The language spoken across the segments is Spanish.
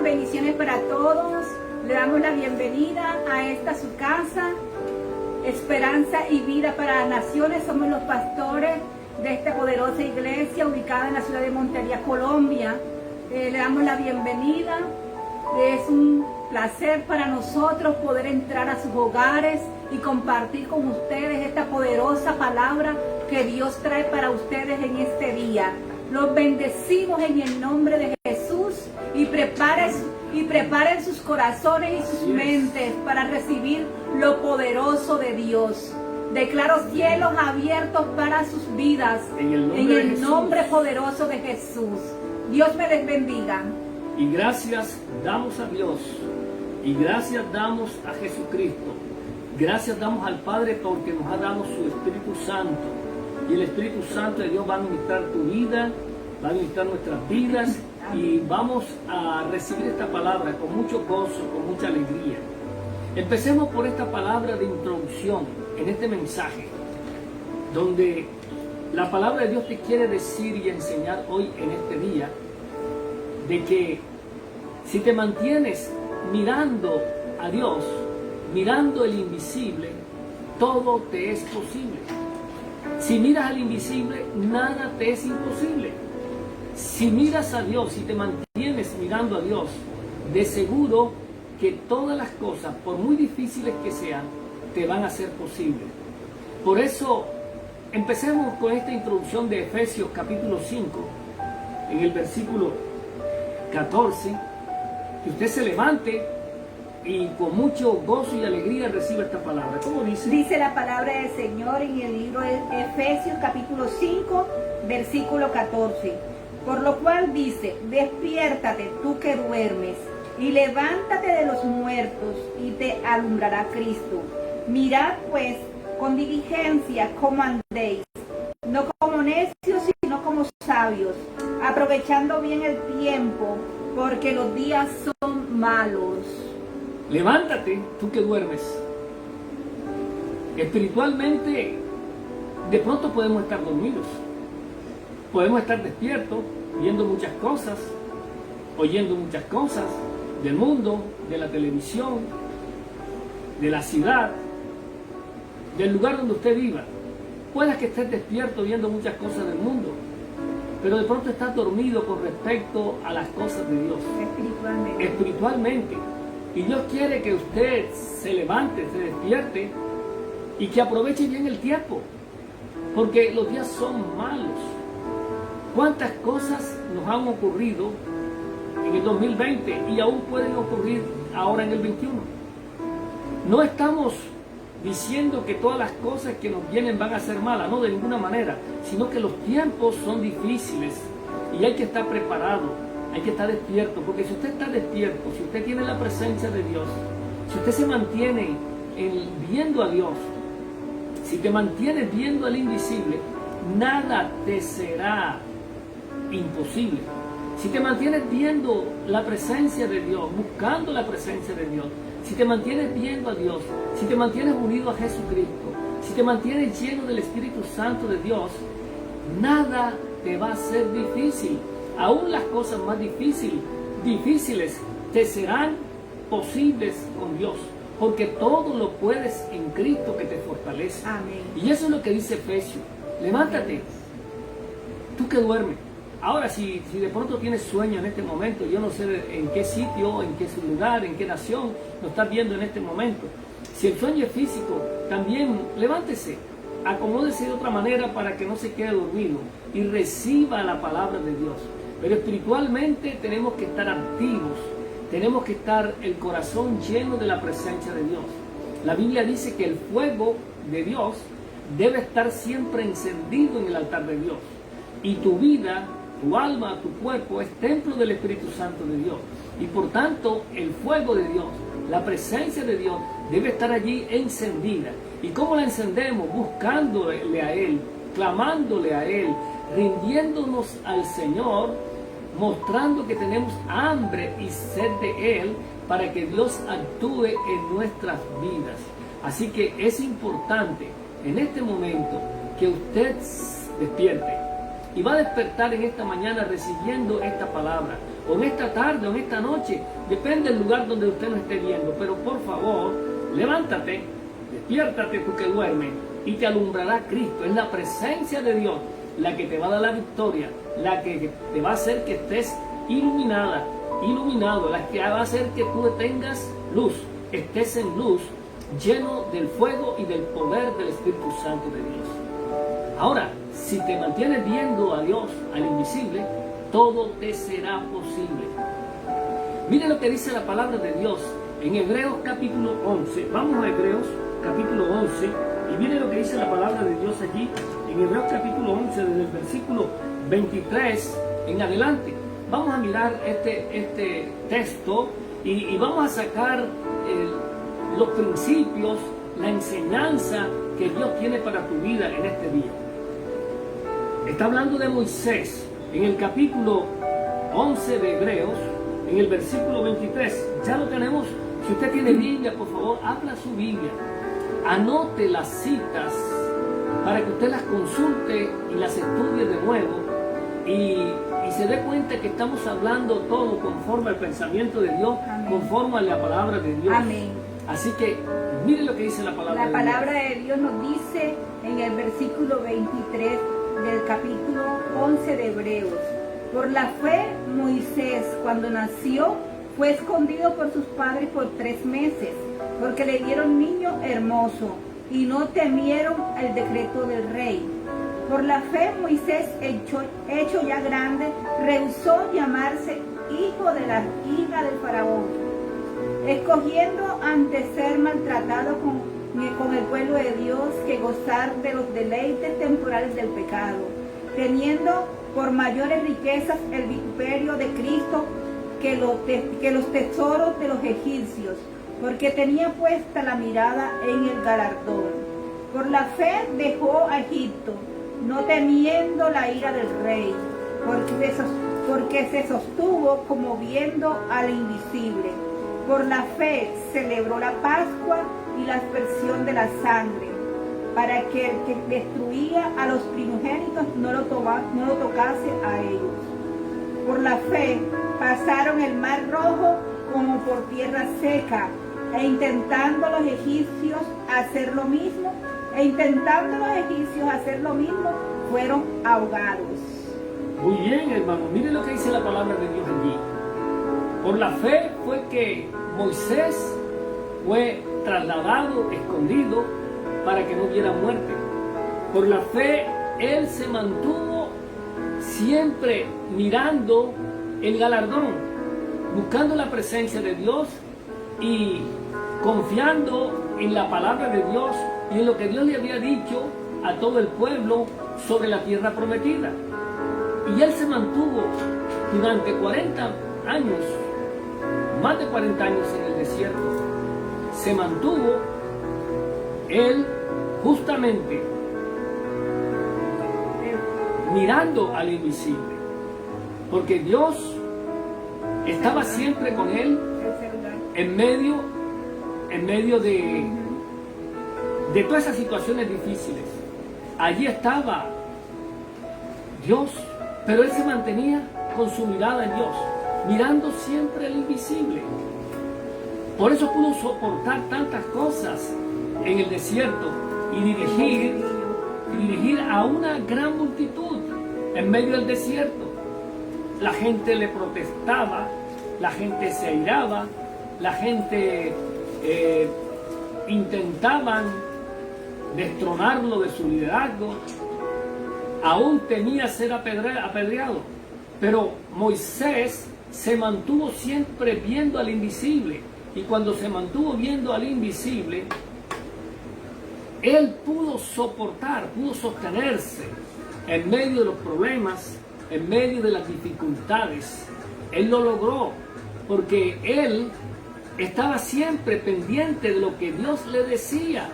Bendiciones para todos. Le damos la bienvenida a esta su casa, Esperanza y Vida para las Naciones. Somos los pastores de esta poderosa iglesia ubicada en la ciudad de Montería, Colombia. Le damos la bienvenida. Es un placer para nosotros poder entrar a sus hogares y compartir con ustedes esta poderosa palabra que Dios trae para ustedes en este día. Los bendecimos en el nombre de Jesús y preparen sus corazones y sus mentes para recibir lo poderoso de Dios. Declaro cielos abiertos para sus vidas en el nombre poderoso de Jesús. Dios me les bendiga. Y gracias damos a Dios, y gracias damos a Jesucristo, gracias damos al Padre porque nos ha dado su Espíritu Santo, y el Espíritu Santo de Dios va a ministrar tu vida, va a ministrar nuestras vidas, y vamos a recibir esta palabra con mucho gozo, con mucha alegría. Empecemos por esta palabra de introducción en este mensaje, donde la palabra de Dios te quiere decir y enseñar hoy en este día, de que si te mantienes mirando a Dios, mirando el invisible, todo te es posible. Si miras al invisible, nada te es imposible. Si miras a Dios, si te mantienes mirando a Dios, de seguro que todas las cosas, por muy difíciles que sean, te van a ser posibles. Por eso, empecemos con esta introducción de Efesios capítulo 5, en el versículo 14, que usted se levante y con mucho gozo y alegría reciba esta palabra. ¿Cómo dice? Dice la palabra del Señor en el libro de Efesios capítulo 5, versículo 14. Por lo cual dice, despiértate tú que duermes, y levántate de los muertos, y te alumbrará Cristo. Mirad pues con diligencia cómo andéis, no como necios, sino como sabios, aprovechando bien el tiempo, porque los días son malos. Levántate, tú que duermes. Espiritualmente, de pronto podemos estar dormidos. Podemos estar despiertos, viendo muchas cosas, oyendo muchas cosas del mundo, de la televisión, de la ciudad, del lugar donde usted viva. Puede que estés despierto viendo muchas cosas del mundo, pero de pronto estás dormido con respecto a las cosas de Dios. Espiritualmente. Y Dios quiere que usted se levante, se despierte y que aproveche bien el tiempo, porque los días son malos. ¿Cuántas cosas nos han ocurrido en el 2020 y aún pueden ocurrir ahora en el 21? No estamos diciendo que todas las cosas que nos vienen van a ser malas, no, de ninguna manera, sino que los tiempos son difíciles y hay que estar preparado, hay que estar despierto, porque si usted está despierto, si usted tiene la presencia de Dios, si usted se mantiene viendo a Dios, si te mantienes viendo al invisible, nada te será imposible. Si te mantienes viendo la presencia de Dios, buscando la presencia de Dios, si te mantienes viendo a Dios, si te mantienes unido a Jesucristo, si te mantienes lleno del Espíritu Santo de Dios, nada te va a ser difícil. Aún las cosas más difíciles te serán posibles con Dios, porque todo lo puedes en Cristo que te fortalece. Amén. Y eso es lo que dice Efesios. Levántate, tú que duermes. Ahora, si de pronto tienes sueño en este momento, yo no sé en qué sitio, en qué lugar, en qué nación lo estás viendo en este momento. Si el sueño es físico, también levántese, acomódese de otra manera para que no se quede dormido y reciba la palabra de Dios. Pero espiritualmente tenemos que estar activos, tenemos que estar el corazón lleno de la presencia de Dios. La Biblia dice que el fuego de Dios debe estar siempre encendido en el altar de Dios. Y tu vida, tu alma, tu cuerpo es templo del Espíritu Santo de Dios. Y por tanto, el fuego de Dios, la presencia de Dios debe estar allí encendida. ¿Y cómo la encendemos? Buscándole a Él, clamándole a Él, rindiéndonos al Señor, mostrando que tenemos hambre y sed de Él para que Dios actúe en nuestras vidas. Así que es importante en este momento que usted despierte y va a despertar en esta mañana recibiendo esta palabra, o en esta tarde, o en esta noche, depende del lugar donde usted nos esté viendo, pero por favor, levántate, despiértate tú que duermes y te alumbrará Cristo. Es la presencia de Dios la que te va a dar la victoria, la que te va a hacer que estés iluminada, iluminado, la que va a hacer que tú tengas luz, estés en luz, lleno del fuego y del poder del Espíritu Santo de Dios. Ahora, si te mantienes viendo a Dios, al invisible, todo te será posible. Mire lo que dice la palabra de Dios en Hebreos capítulo 11. Vamos a Hebreos capítulo 11 y mire lo que dice la palabra de Dios allí en Hebreos capítulo 11, desde el versículo 23 en adelante. Vamos a mirar este texto y vamos a sacar los principios, la enseñanza que Dios tiene para tu vida en este día. Está hablando de Moisés en el capítulo 11 de Hebreos, en el versículo 23. Ya lo tenemos. Si usted tiene Biblia, por favor, abra su Biblia, anote las citas para que usted las consulte y las estudie de nuevo y se dé cuenta que estamos hablando todo conforme al pensamiento de Dios. Amén. Conforme a la palabra de Dios. Amén. Así que mire lo que dice la palabra de Dios. La palabra de Dios nos dice en el versículo 23 del capítulo 11 de Hebreos: por la fe Moisés, cuando nació, fue escondido por sus padres por 3 meses, porque le dieron niño hermoso y no temieron el decreto del rey. Por la fe Moisés, hecho ya grande, rehusó llamarse hijo de la hija del faraón, escogiendo antes ser maltratado con el pueblo de Dios que gozar de los deleites temporales del pecado, teniendo por mayores riquezas el vituperio de Cristo que los tesoros de los egipcios, porque tenía puesta la mirada en el galardón. Por la fe dejó a Egipto, no temiendo la ira del rey, porque se sostuvo como viendo al invisible. Por la fe celebró la Pascua y la aspersión de la sangre, para que el que destruía a los primogénitos no lo tocase a ellos. Por la fe pasaron el mar rojo como por tierra seca, e intentando los egipcios hacer lo mismo, fueron ahogados. Muy bien, hermano, mire lo que dice la palabra de Dios allí. Por la fe fue que Moisés fue trasladado, escondido, para que no hubiera muerte. Por la fe él se mantuvo siempre mirando el galardón, buscando la presencia de Dios y confiando en la palabra de Dios y en lo que Dios le había dicho a todo el pueblo sobre la tierra prometida. Y él se mantuvo durante 40 años, más de 40 años en el desierto. Se mantuvo él justamente mirando al invisible, porque Dios estaba siempre con él en medio de todas esas situaciones difíciles. Allí estaba Dios, pero él se mantenía con su mirada en Dios, mirando siempre al invisible. Por eso pudo soportar tantas cosas en el desierto y dirigir a una gran multitud en medio del desierto. La gente le protestaba, la gente se airaba, la gente intentaban destronarlo de su liderazgo, aún temía ser apedreado. Pero Moisés se mantuvo siempre viendo al invisible. Y cuando se mantuvo viendo al invisible, Él pudo soportar, pudo sostenerse en medio de los problemas, en medio de las dificultades. Él lo logró porque Él estaba siempre pendiente de lo que Dios le decía.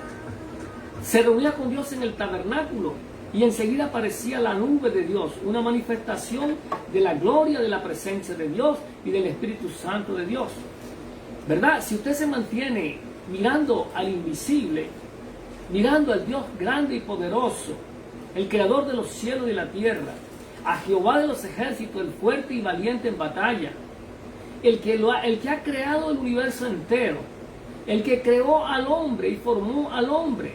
Se reunía con Dios en el tabernáculo y enseguida aparecía la nube de Dios, una manifestación de la gloria de la presencia de Dios y del Espíritu Santo de Dios. ¿Verdad? Si usted se mantiene mirando al invisible, mirando al Dios grande y poderoso, el creador de los cielos y la tierra, a Jehová de los ejércitos, el fuerte y valiente en batalla, el que ha creado el universo entero, el que creó al hombre y formó al hombre,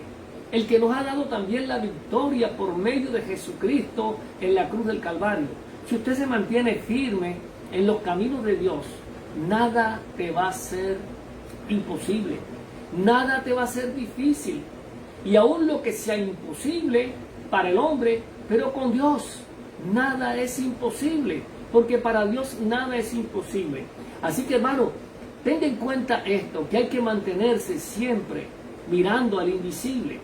el que nos ha dado también la victoria por medio de Jesucristo en la cruz del Calvario. Si usted se mantiene firme en los caminos de Dios, nada te va a ser imposible, nada te va a ser difícil. Y aún lo que sea imposible para el hombre, pero con Dios nada es imposible, porque para Dios nada es imposible. Así que, hermano, tenga en cuenta esto, que hay que mantenerse siempre mirando al invisible.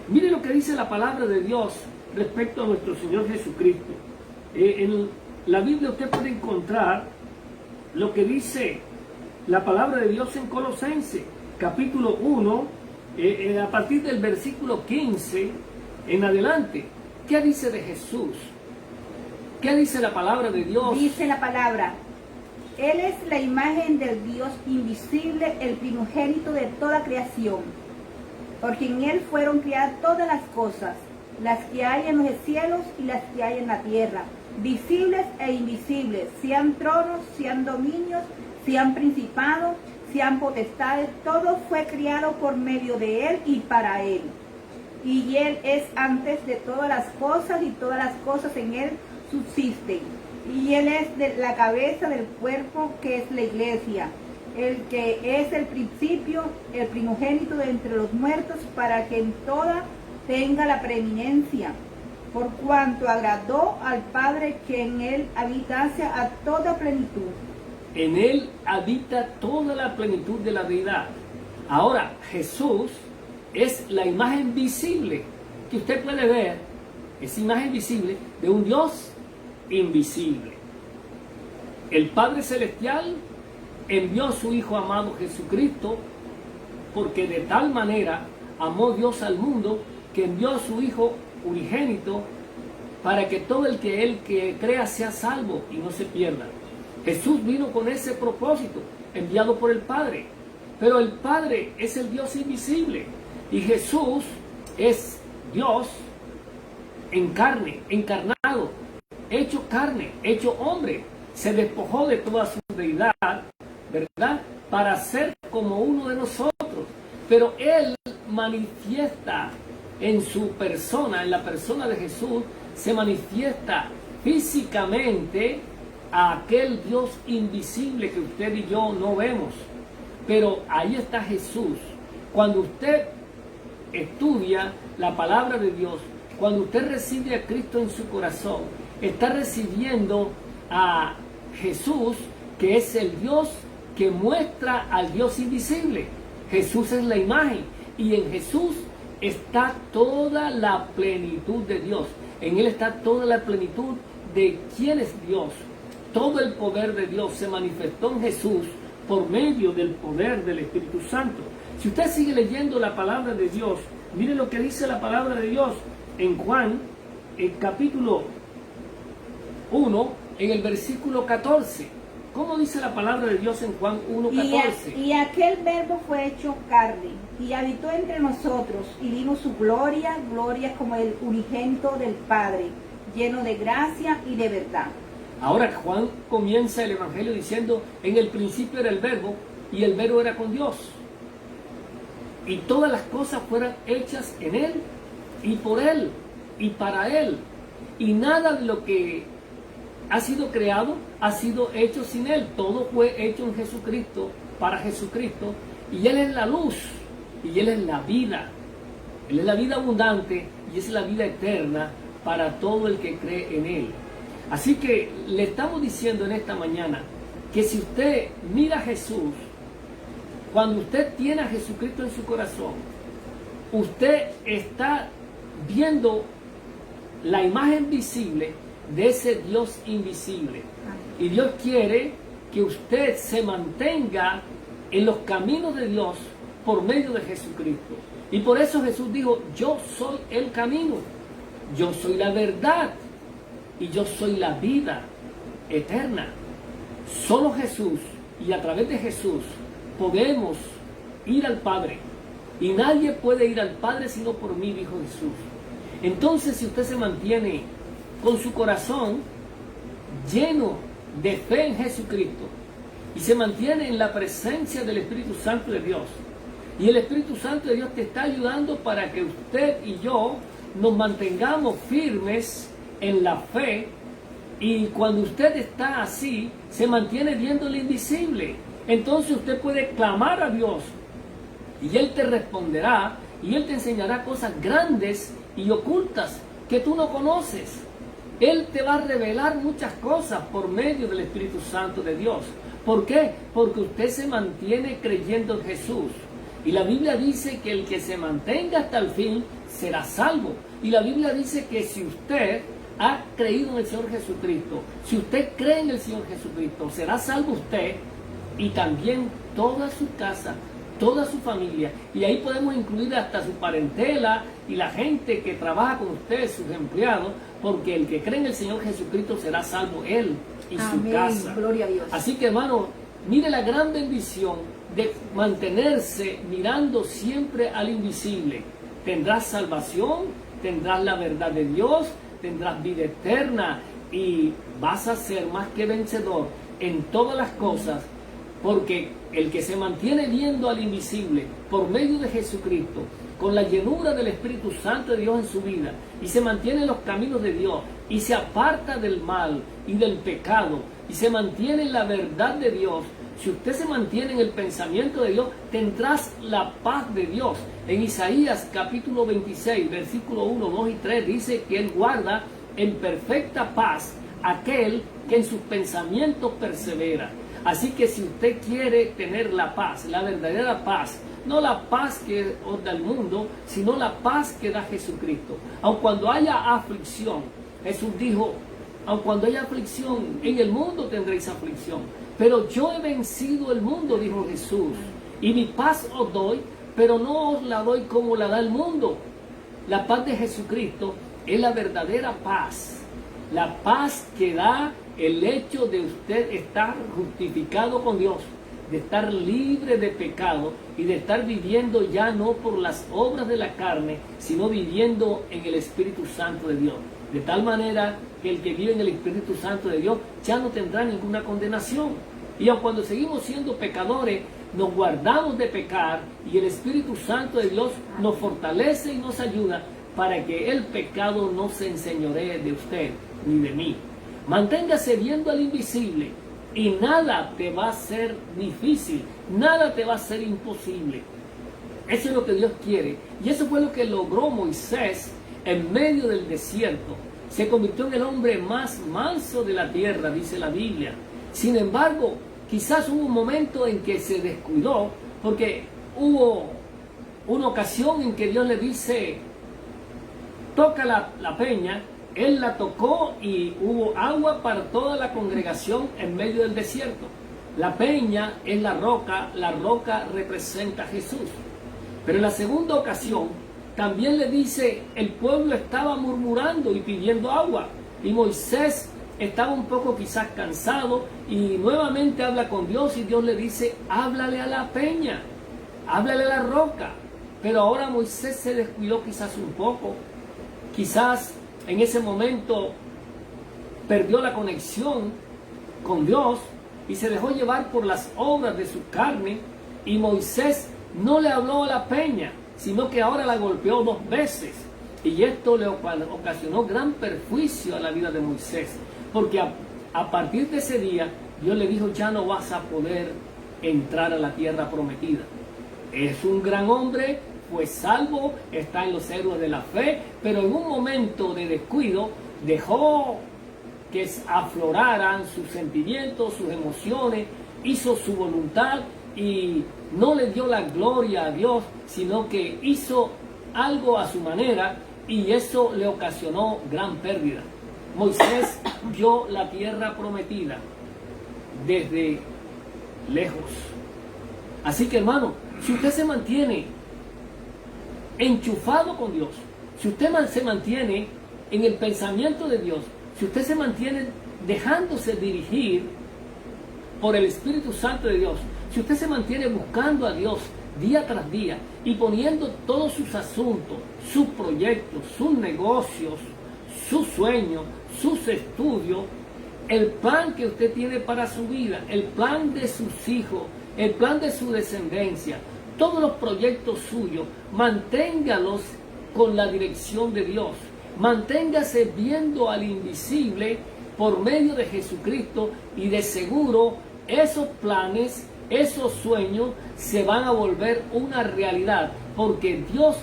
Mire lo que dice la palabra de Dios respecto a nuestro Señor Jesucristo. En la Biblia usted puede encontrar lo que dice la palabra de Dios en Colosenses, capítulo 1, a partir del versículo 15 en adelante. ¿Qué dice de Jesús? ¿Qué dice la palabra de Dios? Dice la palabra: Él es la imagen del Dios invisible, el primogénito de toda creación, porque en Él fueron creadas todas las cosas, las que hay en los cielos y las que hay en la tierra, visibles e invisibles, sean tronos, sean dominios, sean principados, sean potestades. Todo fue creado por medio de Él y para Él. Y Él es antes de todas las cosas, y todas las cosas en Él subsisten. Y Él es la cabeza del cuerpo, que es la iglesia, el que es el principio, el primogénito de entre los muertos, para que en toda tenga la preeminencia, por cuanto agradó al Padre que en Él habitase a toda plenitud. En Él habita toda la plenitud de la deidad. Ahora, Jesús es la imagen visible que usted puede ver, esa imagen visible de un Dios invisible. El Padre Celestial envió a su Hijo amado Jesucristo, porque de tal manera amó Dios al mundo, que envió a su Hijo unigénito, para que todo el que Él que crea sea salvo y no se pierda. Jesús vino con ese propósito, enviado por el Padre. Pero el Padre es el Dios invisible, y Jesús es Dios en carne, encarnado, hecho carne, hecho hombre. Se despojó de toda su deidad, ¿verdad?, para ser como uno de nosotros. Pero Él manifiesta en su persona, en la persona de Jesús, se manifiesta físicamente a aquel Dios invisible que usted y yo no vemos. Pero ahí está Jesús. Cuando usted estudia la palabra de Dios, cuando usted recibe a Cristo en su corazón, está recibiendo a Jesús, que es el Dios que muestra al Dios invisible. Jesús es la imagen, y en Jesús está toda la plenitud de Dios. En Él está toda la plenitud de quién es Dios. Todo el poder de Dios se manifestó en Jesús por medio del poder del Espíritu Santo. Si usted sigue leyendo la palabra de Dios, mire lo que dice la palabra de Dios en Juan, el capítulo 1, en el versículo 14. ¿Cómo dice la palabra de Dios en Juan 1:14? Y aquel verbo fue hecho carne, y habitó entre nosotros, y vimos su gloria, gloria como el unigénito del Padre, lleno de gracia y de verdad. Ahora Juan comienza el Evangelio diciendo: en el principio era el verbo, y el verbo era con Dios, y todas las cosas fueron hechas en Él, y por Él, y para Él, y nada de lo que ha sido creado ha sido hecho sin Él. Todo fue hecho en Jesucristo, para Jesucristo, y Él es la luz, y Él es la vida. Él es la vida abundante, y es la vida eterna para todo el que cree en Él. Así que le estamos diciendo en esta mañana que si usted mira a Jesús, cuando usted tiene a Jesucristo en su corazón, usted está viendo la imagen visible de ese Dios invisible. Y Dios quiere que usted se mantenga en los caminos de Dios por medio de Jesucristo. Y por eso Jesús dijo, yo soy el camino, yo soy la verdad y yo soy la vida eterna. Solo Jesús y a través de Jesús podemos ir al Padre. Y nadie puede ir al Padre sino por mí, dijo Jesús. Entonces, si usted se mantiene con su corazón lleno de fe en Jesucristo y se mantiene en la presencia del Espíritu Santo de Dios, y el Espíritu Santo de Dios te está ayudando para que usted y yo nos mantengamos firmes en la fe, y cuando usted está así, se mantiene viendo lo invisible, entonces usted puede clamar a Dios y Él te responderá y Él te enseñará cosas grandes y ocultas que tú no conoces. Él te va a revelar muchas cosas por medio del Espíritu Santo de Dios. ¿Por qué? Porque usted se mantiene creyendo en Jesús. Y la Biblia dice que el que se mantenga hasta el fin será salvo. Y la Biblia dice que si usted ha creído en el Señor Jesucristo, si usted cree en el Señor Jesucristo, será salvo usted y también toda su casa, toda su familia. Y ahí podemos incluir hasta su parentela y la gente que trabaja con usted, sus empleados, porque el que cree en el Señor Jesucristo será salvo él y Amén. Su casa. Gloria a Dios. Así que, hermano, mire la gran bendición de mantenerse mirando siempre al invisible. Tendrás salvación, tendrás la verdad de Dios, tendrás vida eterna y vas a ser más que vencedor en todas las cosas, porque el que se mantiene viendo al invisible por medio de Jesucristo, con la llenura del Espíritu Santo de Dios en su vida, y se mantiene en los caminos de Dios, y se aparta del mal y del pecado, y se mantiene en la verdad de Dios, si usted se mantiene en el pensamiento de Dios, tendrás la paz de Dios. En Isaías capítulo 26, versículo 1, 2 y 3, dice que Él guarda en perfecta paz aquel que en sus pensamientos persevera. Así que si usted quiere tener la paz, la verdadera paz, no la paz que os da el mundo, sino la paz que da Jesucristo. Aun cuando haya aflicción, Jesús dijo, aun cuando haya aflicción, en el mundo tendréis aflicción, pero yo he vencido el mundo, dijo Jesús, y mi paz os doy, pero no os la doy como la da el mundo. La paz de Jesucristo es la verdadera paz, la paz que da el hecho de usted estar justificado con Dios, de estar libre de pecado y de estar viviendo ya no por las obras de la carne, sino viviendo en el Espíritu Santo de Dios. De tal manera que el que vive en el Espíritu Santo de Dios ya no tendrá ninguna condenación. Y aun cuando seguimos siendo pecadores, nos guardamos de pecar y el Espíritu Santo de Dios nos fortalece y nos ayuda para que el pecado no se enseñoree de usted ni de mí. Manténgase viendo al invisible y nada te va a ser difícil, nada te va a ser imposible. Eso es lo que Dios quiere. Y eso fue lo que logró Moisés en medio del desierto. Se convirtió en el hombre más manso de la tierra, dice la Biblia. Sin embargo, quizás hubo un momento en que se descuidó, porque hubo una ocasión en que Dios le dice, toca la peña. Él la tocó y hubo agua para toda la congregación en medio del desierto. La peña es la roca representa a Jesús. Pero en la segunda ocasión también le dice, el pueblo estaba murmurando y pidiendo agua. Y Moisés estaba un poco quizás cansado y nuevamente habla con Dios y Dios le dice, háblale a la peña, háblale a la roca. Pero ahora Moisés se descuidó quizás un poco, quizás en ese momento perdió la conexión con Dios y se dejó llevar por las obras de su carne, y Moisés no le habló a la peña, sino que ahora la golpeó 2 veces. Y esto le ocasionó gran perjuicio a la vida de Moisés, porque a partir de ese día Dios le dijo, ya no vas a poder entrar a la tierra prometida. Es un gran hombre, fue salvo, está en los héroes de la fe, pero en un momento de descuido dejó que afloraran sus sentimientos, sus emociones, hizo su voluntad y no le dio la gloria a Dios, sino que hizo algo a su manera y eso le ocasionó gran pérdida. Moisés vio la tierra prometida desde lejos. Así que, hermano, si usted se mantiene enchufado con Dios, si usted se mantiene en el pensamiento de Dios, si usted se mantiene dejándose dirigir por el Espíritu Santo de Dios, si usted se mantiene buscando a Dios día tras día y poniendo todos sus asuntos, sus proyectos, sus negocios, sus sueños, sus estudios, el plan que usted tiene para su vida, el plan de sus hijos, el plan de su descendencia, todos los proyectos suyos, manténgalos con la dirección de Dios. Manténgase viendo al invisible por medio de Jesucristo y de seguro esos planes, esos sueños se van a volver una realidad, porque Dios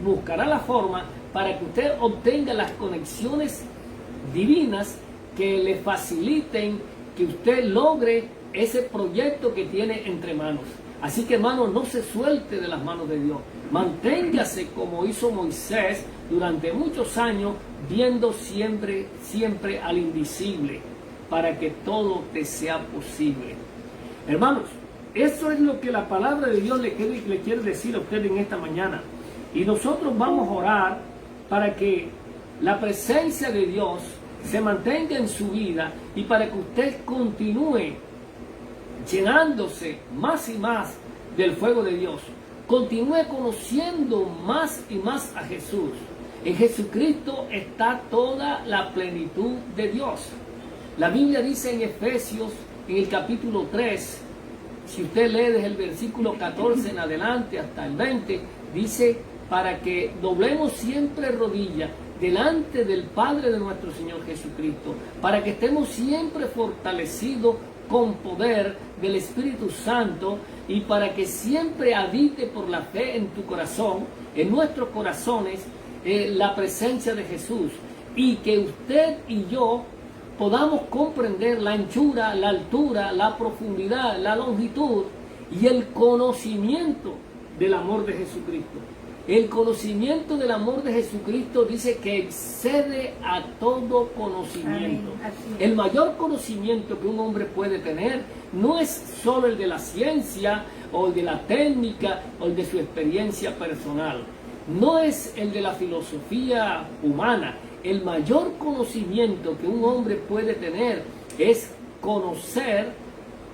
buscará la forma para que usted obtenga las conexiones divinas que le faciliten que usted logre ese proyecto que tiene entre manos. Así que, hermano, no se suelte de las manos de Dios. Manténgase como hizo Moisés durante muchos años, viendo siempre al invisible, para que todo te sea posible. Hermanos, eso es lo que la palabra de Dios le quiere decir a usted en esta mañana. Y nosotros vamos a orar para que la presencia de Dios se mantenga en su vida y para que usted continúe llenándose más y más del fuego de Dios. Continúe conociendo más y más a Jesús. En Jesucristo está toda la plenitud de Dios. La Biblia dice en Efesios, en el capítulo 3, si usted lee desde el versículo 14 en adelante hasta el 20, dice, para que doblemos siempre rodilla delante del Padre de nuestro Señor Jesucristo, para que estemos siempre fortalecidos con poder del Espíritu Santo y para que siempre habite por la fe en tu corazón, en nuestros corazones, la presencia de Jesús, y que usted y yo podamos comprender la anchura, la altura, la profundidad, la longitud y el conocimiento del amor de Jesucristo. El conocimiento del amor de Jesucristo dice que excede a todo conocimiento. El mayor conocimiento que un hombre puede tener no es solo el de la ciencia o el de la técnica o el de su experiencia personal. No es el de la filosofía humana. El mayor conocimiento que un hombre puede tener es conocer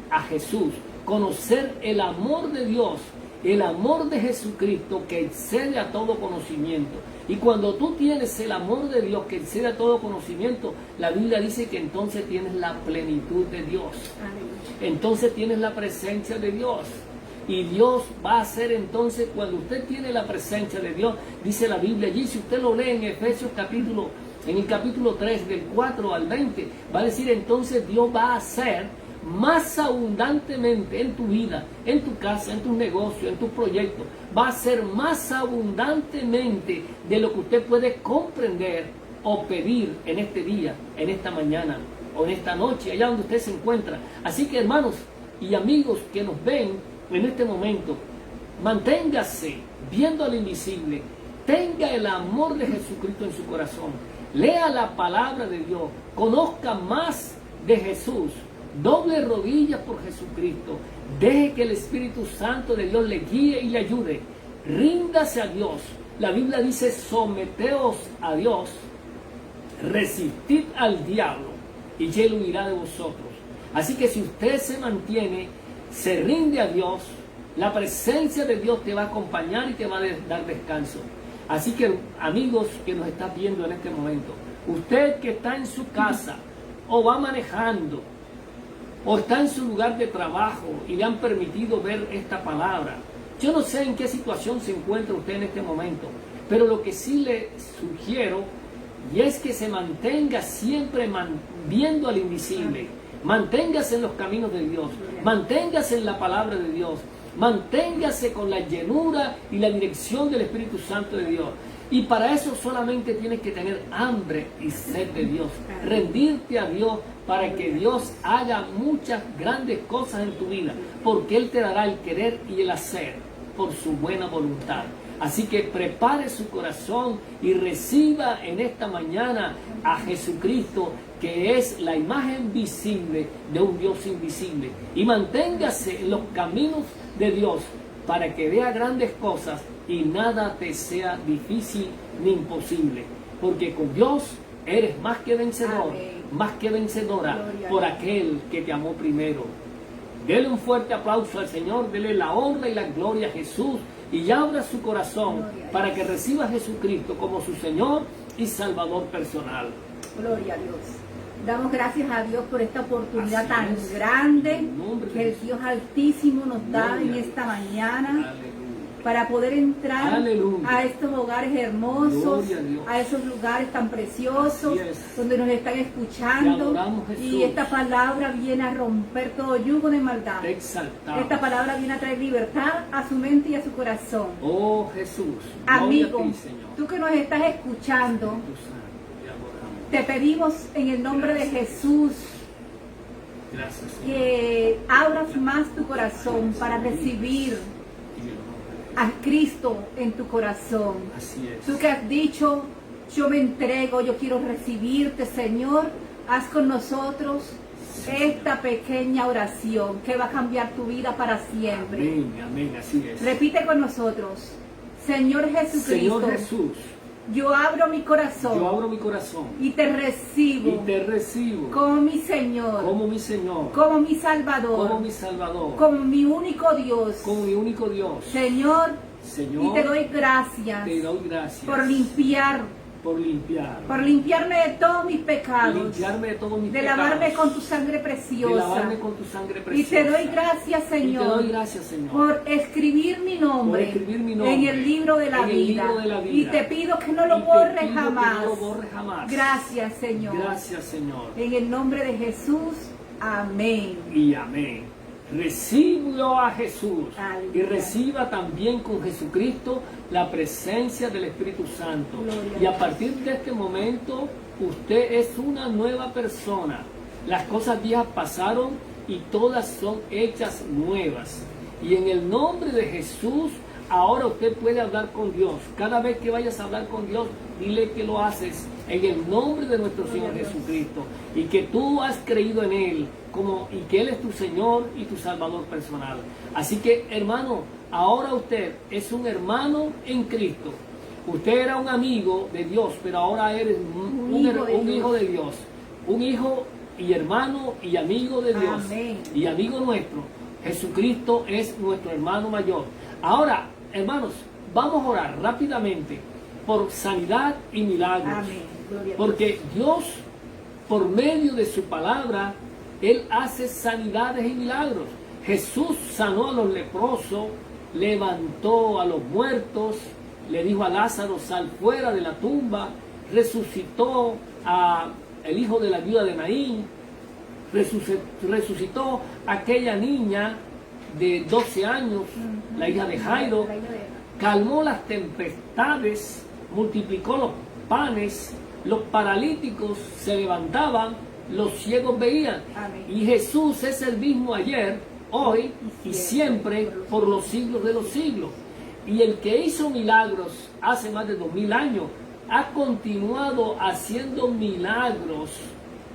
a Jesús, conocer el amor de Dios, el amor de Jesucristo que excede a todo conocimiento. Y cuando tú tienes el amor de Dios que excede a todo conocimiento, la Biblia dice que entonces tienes la plenitud de Dios. Entonces tienes la presencia de Dios. Y Dios va a hacer entonces, cuando usted tiene la presencia de Dios, dice la Biblia allí, si usted lo lee en Efesios en el capítulo 3, del 4 al 20, va a decir entonces Dios va a hacer más abundantemente en tu vida, en tu casa, en tus negocios, en tus proyectos. Va a ser más abundantemente de lo que usted puede comprender o pedir en este día, en esta mañana o en esta noche, allá donde usted se encuentra. Así que, hermanos y amigos que nos ven en este momento, manténgase viendo al invisible, tenga el amor de Jesucristo en su corazón, lea la palabra de Dios, conozca más de Jesús, doble rodillas por Jesucristo, deje que el Espíritu Santo de Dios le guíe y le ayude, ríndase a Dios. La Biblia dice, someteos a Dios, resistid al diablo y él huirá de vosotros. Así que si usted se mantiene, se rinde a Dios, la presencia de Dios te va a acompañar y te va a dar descanso. Así que, amigos que nos están viendo en este momento, usted que está en su casa o va manejando o está en su lugar de trabajo y le han permitido ver esta palabra, yo no sé en qué situación se encuentra usted en este momento, pero lo que sí le sugiero y es que se mantenga siempre viendo al invisible. Manténgase en los caminos de Dios, manténgase en la palabra de Dios, manténgase con la llenura y la dirección del Espíritu Santo de Dios. Y para eso solamente tienes que tener hambre y sed de Dios. Rendirte a Dios para que Dios haga muchas grandes cosas en tu vida. Porque Él te dará el querer y el hacer por su buena voluntad. Así que prepare su corazón y reciba en esta mañana a Jesucristo, que es la imagen visible de un Dios invisible. Y manténgase en los caminos de Dios para que vea grandes cosas y nada te sea difícil ni imposible. Porque con Dios eres más que vencedor, más que vencedora por aquel que te amó primero. Dele un fuerte aplauso al Señor, dele la honra y la gloria a Jesús y abra su corazón para que reciba a Jesucristo como su Señor y Salvador personal. Gloria a Dios. Damos gracias a Dios por esta oportunidad Así tan es. grande En nombre de que el Jesús. Dios Altísimo nos da Gloria en a Dios. esta mañana. Aleluya. Para poder entrar Aleluya. a estos hogares hermosos, Gloria a Dios. a esos lugares tan preciosos, Así es. donde nos están escuchando. Te adoramos, Jesús. Y esta palabra viene a romper todo yugo de maldad. Te exaltamos. Esta palabra viene a traer libertad a su mente y a su corazón. Oh Jesús, Amigo, gloria a ti, Señor. tú que nos estás escuchando, Tu santo, te adoramos. te pedimos en el nombre de Jesús Gracias, Señor. que abras más tu corazón para recibir a Cristo en tu corazón. Así es. Tú que has dicho, yo me entrego, yo quiero recibirte, Señor, haz con nosotros esta pequeña oración que va a cambiar tu vida para siempre. Amén, amén, así es. Repite con nosotros, Señor Jesucristo, Señor Jesús, yo abro mi corazón yo abro mi corazón y te recibo y te recibo como mi Señor, como mi Señor, como mi Salvador, como mi Salvador, como mi único Dios, como mi único Dios. Señor, Señor, y te doy gracias te doy gracias por limpiar, por limpiar, por limpiarme de todos mis pecados, limpiarme de todos mis de pecados, lavarme con tu sangre de preciosa. lavarme con tu sangre Y preciosa. te doy gracias, Y te Señor, doy gracias, Señor, por escribir mi nombre, por escribir mi nombre en el libro de la en el vida. libro de la Y vida. te pido que no Y lo te borres pido que jamás. no lo borres jamás. Gracias, Señor. Gracias, Señor. En el nombre de Jesús. Amén. Y amén. Recíbelo a Jesús Aleluya. y reciba también con Jesucristo la presencia del Espíritu Santo. Gloria Y a a partir de este momento usted es una nueva persona. Las cosas viejas pasaron y todas son hechas nuevas. Y en el nombre de Jesús, ahora usted puede hablar con Dios. Cada vez que vayas a hablar con Dios, dile que lo haces en el nombre de nuestro Señor Jesucristo. Y que tú has creído en Él y que Él es tu Señor y tu Salvador personal. Así que, hermano, ahora usted es un hermano en Cristo. Usted era un amigo de Dios, pero ahora eres un hijo de Dios. Un hijo y hermano y amigo de Dios. Amén. Y amigo nuestro. Jesucristo es nuestro hermano mayor. Ahora, hermanos, vamos a orar rápidamente por sanidad y milagros. Amén. Gloria a Dios. Porque Dios, por medio de su palabra, Él hace sanidades y milagros. Jesús sanó a los leprosos, levantó a los muertos, le dijo a Lázaro, sal fuera de la tumba, resucitó a el hijo de la viuda de Naín, resucitó a aquella niña de 12 años, la hija de Jairo, calmó las tempestades, multiplicó los panes, los paralíticos se levantaban, los ciegos veían. Amén. Y Jesús es el mismo ayer, hoy y siempre por los siglos de los siglos. Y el que hizo milagros hace más de 2000 años, ha continuado haciendo milagros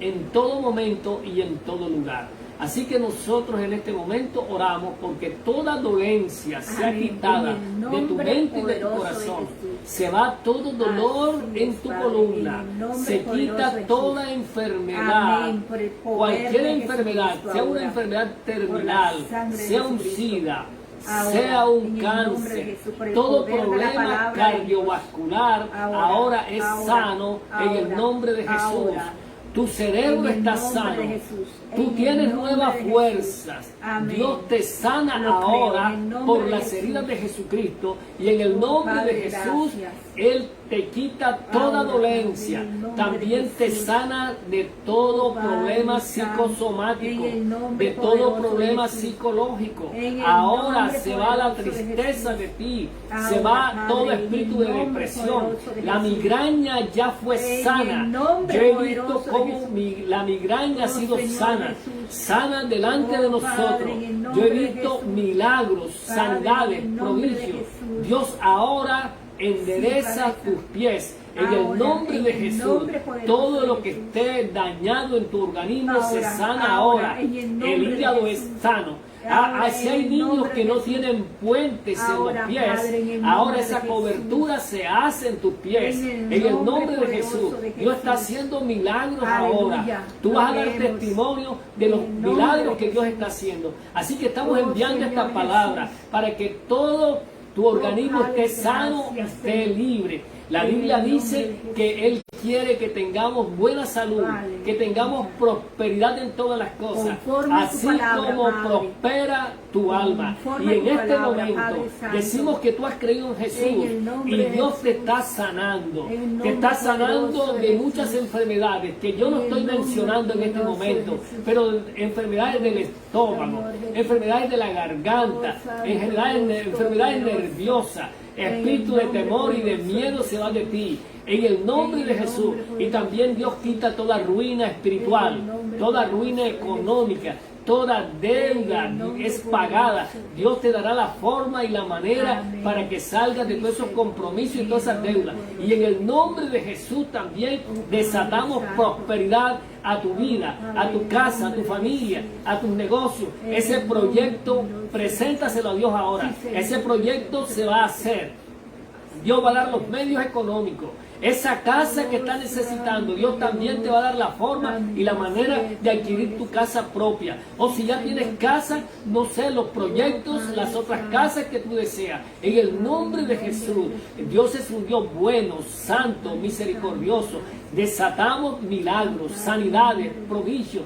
en todo momento y en todo lugar. Así que nosotros en este momento oramos porque toda dolencia sea Amén. quitada En el de tu nombre mente y de tu poderoso de corazón. Jesús. Se va todo dolor Así en es, tu Padre, columna. en el nombre Se poderoso quita de Jesús. toda enfermedad. Amén, por el poder Cualquier de enfermedad, Jesucristo sea una ahora, enfermedad por terminal, la sangre de sea un Jesucristo. SIDA, Ahora, sea un en el nombre de cáncer, Jesús, por el todo poder de la problema palabra de cardiovascular Ahora, es ahora, sano en el ahora, nombre de Jesús. ahora. Tu cerebro En el está nombre sano. de Jesús. Tú En tienes el nombre nuevas de Jesús. fuerzas. Amén. Dios te sana Lo creo, ahora en el nombre por de las Jesús. heridas de Jesucristo. Y en el nombre Padre, de Jesús, gracias. Él te quita toda Ahora, dolencia. en el nombre También de te Jesús. sana de todo Padre problema Santo, psicosomático, en el nombre de todo poderoso de problema Jesús. psicológico. En el Ahora nombre se va la poderoso de tristeza Jesús. de ti. Ahora, Se va Padre, todo en el espíritu de nombre depresión. poderoso de La Jesús. migraña ya fue En el sana. nombre Yo he visto poderoso de cómo Jesús. la migraña ha Oh, sido Señor sana. Jesús. Sana delante Oh, de nosotros. Padre, en el Yo he nombre de visto Jesús. milagros, Padre, sanidades, en el nombre de prodigios. Jesús. Dios ahora endereza Padre. tus pies. En el Ahora, nombre en de el Jesús, nombre poderoso todo de lo que Jesús. esté dañado en tu organismo se Ahora, sana ahora, ahora. en el nombre El de hígado Jesús. es sano. Ahora, Si en hay el niños nombre que de no Jesús. tienen puentes en Ahora, los pies, Padre, en el ahora nombre esa de cobertura se hace en tus pies. En En el el nombre de nombre Jesús, poderoso de Dios está Jesús. haciendo milagros Aleluya. ahora. Tú vas a dar Lo vemos. testimonio de los En el nombre milagros de que Dios Jesús. está haciendo. Así que estamos Oh, enviando Señor esta palabra Jesús. para que todo tu organismo Padre, esté sano y gracias, esté Señor. libre. La En Biblia el dice nombre de Jesús. que Él quiere que tengamos buena salud, Vale. que tengamos prosperidad en todas las cosas, Conforme a tu así palabra, como Padre. prospera tu alma. Conforme Y a en tu este palabra, momento Padre Santo. decimos que tú has creído en Jesús En el nombre y de Dios te Jesús. está sanando. En el Te nombre está sanando poderoso de de Jesús. muchas enfermedades que yo no En el estoy nombre mencionando en este poderoso de momento, Jesús. pero enfermedades del estómago, Señor Jesús. enfermedades de la garganta, Oh, Santo enfermedades Dios enfermedades poderoso. nerviosas. En el Espíritu de nombre temor y de poderoso miedo de se va de ti. En el nombre En de el Jesús. nombre Y poderoso también Dios quita toda ruina En espiritual, el nombre toda poderoso ruina de Jesús. económica, toda deuda En el nombre es pagada. poderoso. Dios te dará la forma y la manera Amén. para que salgas de todos esos Sí, compromisos y Señor. todas esas En el deudas. nombre Y en el nombre de Jesús también desatamos Santo. prosperidad a tu vida, a tu Amén. casa, a tu familia, a tus negocios. En Ese el proyecto, nombre poderoso. preséntaselo a Dios ahora. Sí, Señor. Ese proyecto se va a hacer. Dios va a dar los medios económicos. Esa casa que estás necesitando, Dios también te va a dar la forma y la manera de adquirir tu casa propia. O si ya tienes casa, no sé, los proyectos, las otras casas que tú deseas. En el nombre de Jesús, Dios es un Dios bueno, santo, misericordioso. Desatamos milagros, sanidades, prodigios.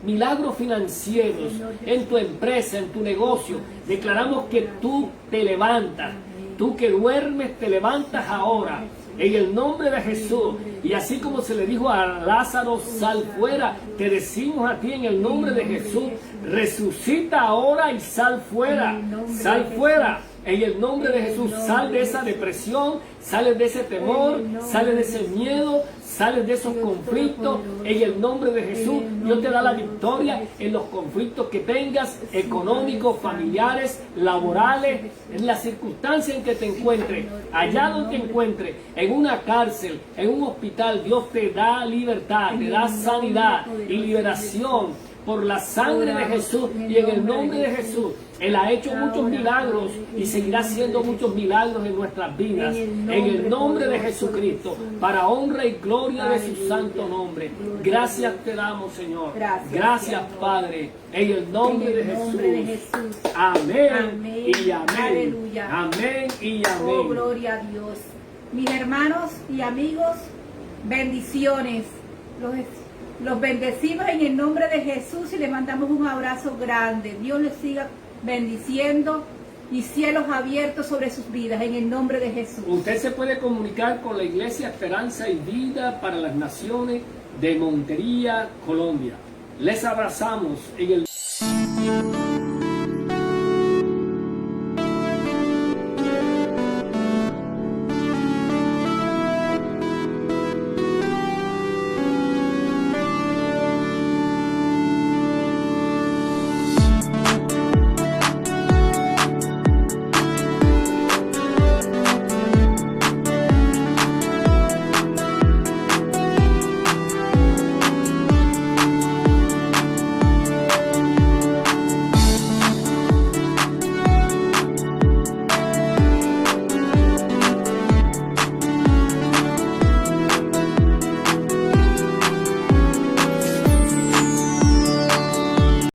Milagros financieros en tu empresa, en tu negocio. Declaramos que tú te levantas. Tú que duermes, te levantas ahora, en el nombre de Jesús. Y así como se le dijo a Lázaro, sal fuera, te decimos a ti en el nombre de Jesús, resucita ahora y sal fuera, sal fuera. En el nombre de Jesús, sal de esa depresión, sales de ese temor, sales de ese miedo, sales de esos conflictos. En el nombre de Jesús, Dios te da la victoria en los conflictos que tengas, económicos, familiares, laborales, en la circunstancia en que te encuentres, allá donde te encuentres, en una cárcel, en un hospital. Dios te da libertad, te da sanidad y liberación por la sangre de Jesús y en el nombre de Jesús. Él ha hecho muchos milagros y seguirá haciendo muchos milagros en nuestras vidas. En el nombre de Jesucristo, para honra y gloria de su santo nombre. Gracias te damos, Señor. Gracias, Padre. En el nombre de Jesús. Amén y amén. Aleluya. Amén y Oh, amén. gloria a Dios. Mis hermanos y amigos, bendiciones. Los bendecimos en el nombre de Jesús y les mandamos un abrazo grande. Dios les siga bendiciendo y cielos abiertos sobre sus vidas en el nombre de Jesús. Usted se puede comunicar con la Iglesia Esperanza y Vida para las Naciones de Montería, Colombia. Les abrazamos en el